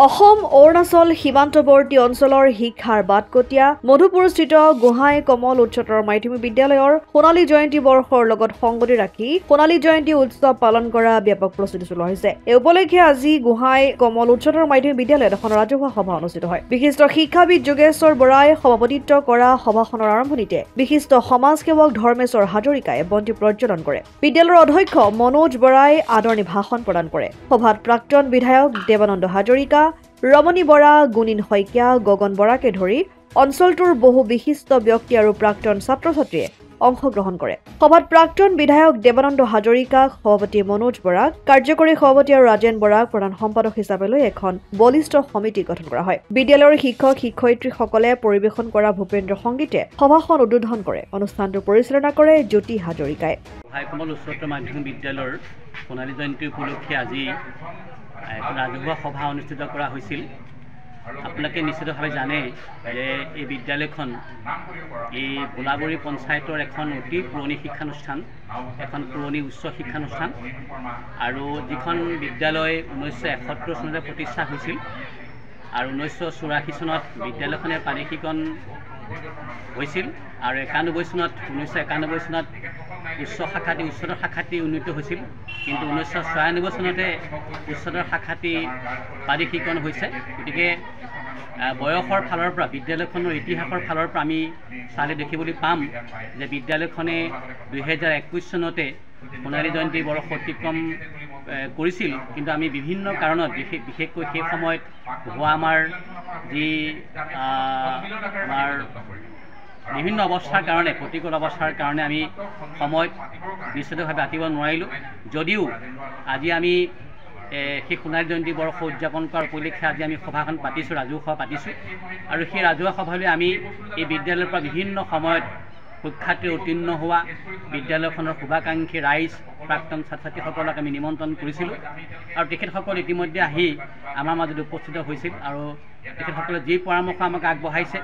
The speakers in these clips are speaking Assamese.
অসম অৰুণাচল সীমান্তৱৰ্তী অঞ্চলৰ শিক্ষাৰ বাটকটীয়া মধুপুৰস্থিত গোহাঁই কমল উচ্চতৰ মাধ্যমিক বিদ্যালয়ৰ সোণালী জয়ন্তী বৰ্ষৰ লগত সংগতি ৰাখি সোণালী জয়ন্তী উৎসৱ পালন কৰা ব্যাপক প্ৰস্তুতি চলোৱা হৈছে। এই উপলক্ষে আজি গোহাঁই কমল উচ্চতৰ মাধ্যমিক বিদ্যালয়ত এখন ৰাজহুৱা সভা অনুষ্ঠিত হয়। বিশিষ্ট শিক্ষাবিদ যোগেশ্বৰ বৰাই সভাপতিত্ব কৰা সভাখনৰ আৰম্ভণিতে বিশিষ্ট সমাজসেৱক ধৰ্মেশ্বৰ হাজৰিকাই বন্তি প্ৰজ্বলন কৰে। বিদ্যালয়ৰ অধ্যক্ষ মনোজ বৰাই আদৰণি ভাষণ প্ৰদান কৰে। সভাত প্ৰাক্তন বিধায়ক দেৱানন্দ হাজৰিকা, ৰমণী বৰা, গুণীন শইকীয়া, গগন বৰাকে ধৰি অঞ্চলটোৰ বহু বিশিষ্ট ব্যক্তি আৰু প্ৰাক্তন ছাত্ৰ-ছাত্ৰীয়ে অংশগ্ৰহণ কৰে। সভাত প্ৰাক্তন বিধায়ক দেৱানন্দ হাজৰিকাক, সভাপতি মনোজ বৰাক, কাৰ্যকৰী সভাপতি আৰু ৰাজেন বৰাক প্ৰধান সম্পাদক হিচাপে লৈ এখন বলিষ্ঠ সমিতি গঠন কৰা হয়। বিদ্যালয়ৰ শিক্ষক-শিক্ষয়িত্ৰীসকলে পৰিৱেশন কৰা ভূপেন্দ্ৰ সংগীতে সভাখন উদ্বোধন কৰে। অনুষ্ঠানটো পৰিচালনা কৰে জ্যোতি হাজৰিকাই। গোহাঁই কমল উচ্চতৰ মাধ্যমিক বিদ্যালয়ৰ সোণালী জয়ন্তী উপলক্ষে আজি ৰাজহুৱা সভা অনুষ্ঠিত কৰা হৈছিল। আপোনালোকে নিশ্চিতভাৱে জানে যে এই বিদ্যালয়খন এই গোলাবৰী পঞ্চায়তৰ এখন অতি পুৰণি শিক্ষানুষ্ঠান, এখন পুৰণি উচ্চ শিক্ষানুষ্ঠান আৰু যিখন বিদ্যালয় 1971 চনতে প্ৰতিষ্ঠা হৈছিল আৰু 1984 চনত বিদ্যালয়খনে পানীশীকৰণ হৈছিল আৰু 1991 চনত উচ্চতৰ শাখাটি উন্নীত হৈছিল। কিন্তু 1996 চনতে উচ্চতৰ শাখাটি পানীশীকৰণ হৈছে। গতিকে বয়সৰ ফালৰ পৰা, বিদ্যালয়খনৰ ইতিহাসৰ ফালৰ পৰা আমি চালে দেখিবলৈ পাম যে বিদ্যালয়খনে 2021 চনতে সোণালী জয়ন্তী বৰ্ষ অতিক্ৰম কৰিছিল। কিন্তু আমি বিভিন্ন কাৰণত, বিশেষকৈ সেই সময়ত হোৱা আমাৰ বিভিন্ন অৱস্থাৰ কাৰণে, প্ৰতিকূল অৱস্থাৰ কাৰণে আমি সময়ত নিশ্চিতভাৱে আঁতিব নোৱাৰিলোঁ। যদিও আজি আমি সেই সোণালী জয়ন্তী বৰ্ষ উদযাপন কৰাৰ উপলক্ষে আজি আমি সভাখন পাতিছোঁ, ৰাজহুৱা সভা পাতিছোঁ আৰু সেই ৰাজহুৱা সভালৈ আমি এই বিদ্যালয়ৰ পৰা বিভিন্ন সময়ত সুখ্যাতিৰে উত্তীৰ্ণ হোৱা বিদ্যালয়খনৰ শুভাকাংক্ষী ৰাইজ, প্ৰাক্তন ছাত্ৰ ছাত্ৰীসকলক আমি নিমন্ত্ৰণ কৰিছিলোঁ আৰু তেখেতসকল ইতিমধ্যে আহি আমাৰ মাজত উপস্থিত হৈছিল আৰু তেখেতসকলে যি পৰামৰ্শ আমাক আগবঢ়াইছে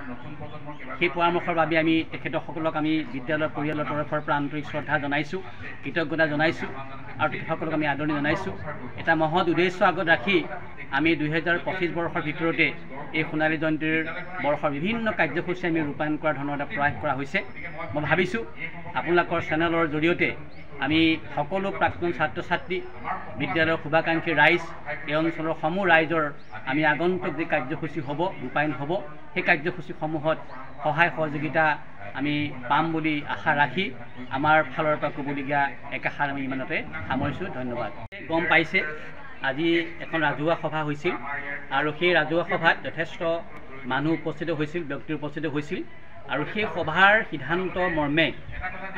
সেই পৰামৰ্শৰ বাবে আমি তেখেতসকলক আমি বিদ্যালয়ৰ পৰিয়ালৰ তৰফৰ পৰা আন্তৰিক শ্ৰদ্ধা জনাইছোঁ, কৃতজ্ঞতা জনাইছোঁ আৰু তেখেতসকলক আমি আদৰণি জনাইছোঁ। এটা মহৎ উদ্দেশ্য আগত ৰাখি আমি 2025 বৰ্ষৰ ভিতৰতে এই সোণালী জয়ন্তীৰ বৰ্ষৰ বিভিন্ন কাৰ্যসূচী আমি ৰূপায়ণ কৰাৰ ধৰণৰ এটা প্ৰয়াস কৰা হৈছে। মই ভাবিছোঁ আপোনালোকৰ চেনেলৰ জৰিয়তে আমি সকলো প্ৰাক্তন ছাত্ৰ ছাত্ৰী, বিদ্যালয়ৰ শুভাকাংক্ষী ৰাইজ, এই অঞ্চলৰ সমূহ ৰাইজৰ আমি আগন্তুক যি কাৰ্যসূচী হ'ব, ৰূপায়ণ হ'ব, সেই কাৰ্যসূচীসমূহত সহায় সহযোগিতা আমি পাম বুলি আশা ৰাখি আমাৰ ফালৰ পৰা ক'বলগীয়া একাষাৰ আমি ইমানতে সামৰিছোঁ। ধন্যবাদ। গম পাইছে আজি এখন ৰাজহুৱা সভা হৈছিল আৰু সেই ৰাজহুৱা সভাত যথেষ্ট মানুহ উপস্থিত হৈছিল, ব্যক্তি উপস্থিত হৈছিল আৰু সেই সভাৰ সিদ্ধান্ত মৰ্মে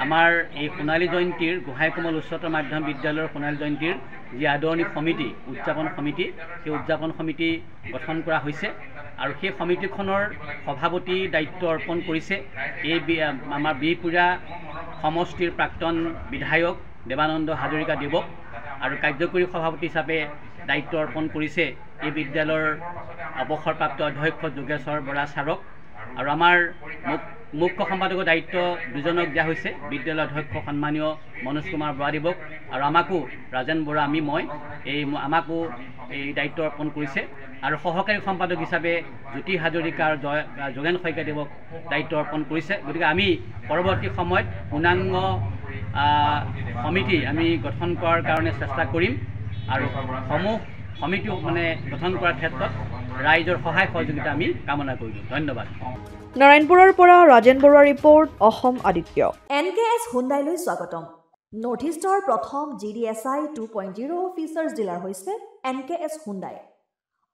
আমাৰ এই সোণালী জয়ন্তীৰ, গোহাঁই কমল উচ্চতৰ মাধ্যমিক বিদ্যালয়ৰ সোণালী জয়ন্তীৰ যি আদৰণি সমিতি, উদযাপন সমিতি, সেই উদযাপন সমিতি গঠন কৰা হৈছে আৰু সেই সমিতিখনৰ সভাপতি দায়িত্ব অৰ্পণ কৰিছে এই আমাৰ বিহপুৰীয়া সমষ্টিৰ প্ৰাক্তন বিধায়ক দেৱানন্দ হাজৰিকা দেৱক আৰু কাৰ্যকৰী সভাপতি হিচাপে দায়িত্ব অৰ্পণ কৰিছে এই বিদ্যালয়ৰ অৱসৰপ্ৰাপ্ত অধ্যক্ষ যোগেশ্বৰ বৰা ছাৰক আৰু আমাৰ মুখ্য সম্পাদকৰ দায়িত্ব দুজনক দিয়া হৈছে, বিদ্যালয়ৰ অধ্যক্ষ সন্মানীয় মনোজ কুমাৰ বৰাদেৱক আৰু আমাকো ৰাজেন বৰা, আমাকো এই দায়িত্ব অৰ্পণ কৰিছে আৰু সহকাৰী সম্পাদক হিচাপে জ্যোতি হাজৰিকা আৰু যোগেন শইকীয়াদেৱক দায়িত্ব অৰ্পণ কৰিছে। গতিকে আমি পৰৱৰ্তী সময়ত পূৰ্ণাংগ সমিতি আমি গঠন কৰাৰ কাৰণে চেষ্টা কৰিম আৰু সমিতি গঠন কৰাৰ ক্ষেত্ৰত ৰাইজৰ সহায় সহযোগিতা আমি কামনা কৰিলোঁ। ধন্যবাদ। নাৰায়ণপুৰৰ পৰা ৰাজেন বৰুৱাৰ ৰিপৰ্ট, অসম আদিত্য। NKS হুণ্ডাইলৈ স্বাগতম। নৰ্থ ইষ্টৰ প্ৰথম GDSI 2.0 ফিচাৰ্ছ ডিলাৰ হৈছে NKS হুণ্ডাই।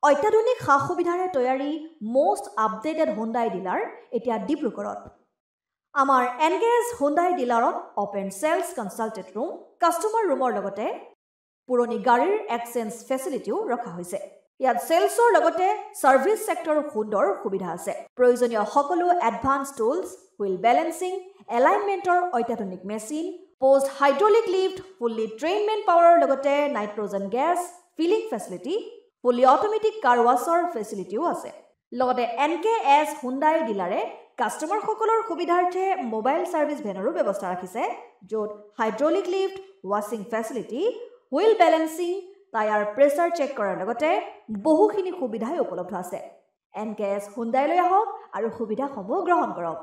অত্যাধুনিক সা সুবিধাৰে তৈয়াৰী মষ্ট আপডেটেড হুণ্ডাই ডিলাৰ এতিয়া ডিব্ৰুগড়ত। আমাৰ NKS হুণ্ডাই ডিলাৰত open sales consulted room, customer ৰুমৰ লগতে পুৰণি গাড়ীৰ এক্সচেঞ্জ ফেচিলিটিও ৰখা হৈছে। ইয়াত চেলছৰ লগতে ছাৰ্ভিচ ছেক্টৰৰ সুন্দৰ সুবিধা আছে। প্ৰয়োজনীয় সকলো এডভান্স টুলছ, হুইল বেলেন্সিং, এলাইনমেণ্টৰ অত্যাধুনিক machine, post hydraulic lift, fully train men পাৱাৰৰ লগতে nitrogen gas filling facility, fully automatic car washer ফেচিলিটিও আছে। লগতে NKS হুণ্ডাই ডিলাৰে কাষ্টমাৰসকলৰ সুবিধাৰ্থে মোবাইল ছাৰ্ভিচ ভেনৰো ব্যৱস্থা ৰাখিছে, য'ত হাইড্ৰলিক লিফ্ট, ৱাছিং facility, wheel balancing, tyre pressure check কৰাৰ লগতে বহুখিনি সুবিধাই উপলব্ধ আছে। NKS হুণ্ডাইলৈ আহক আৰু সুবিধাসমূহ গ্ৰহণ কৰক।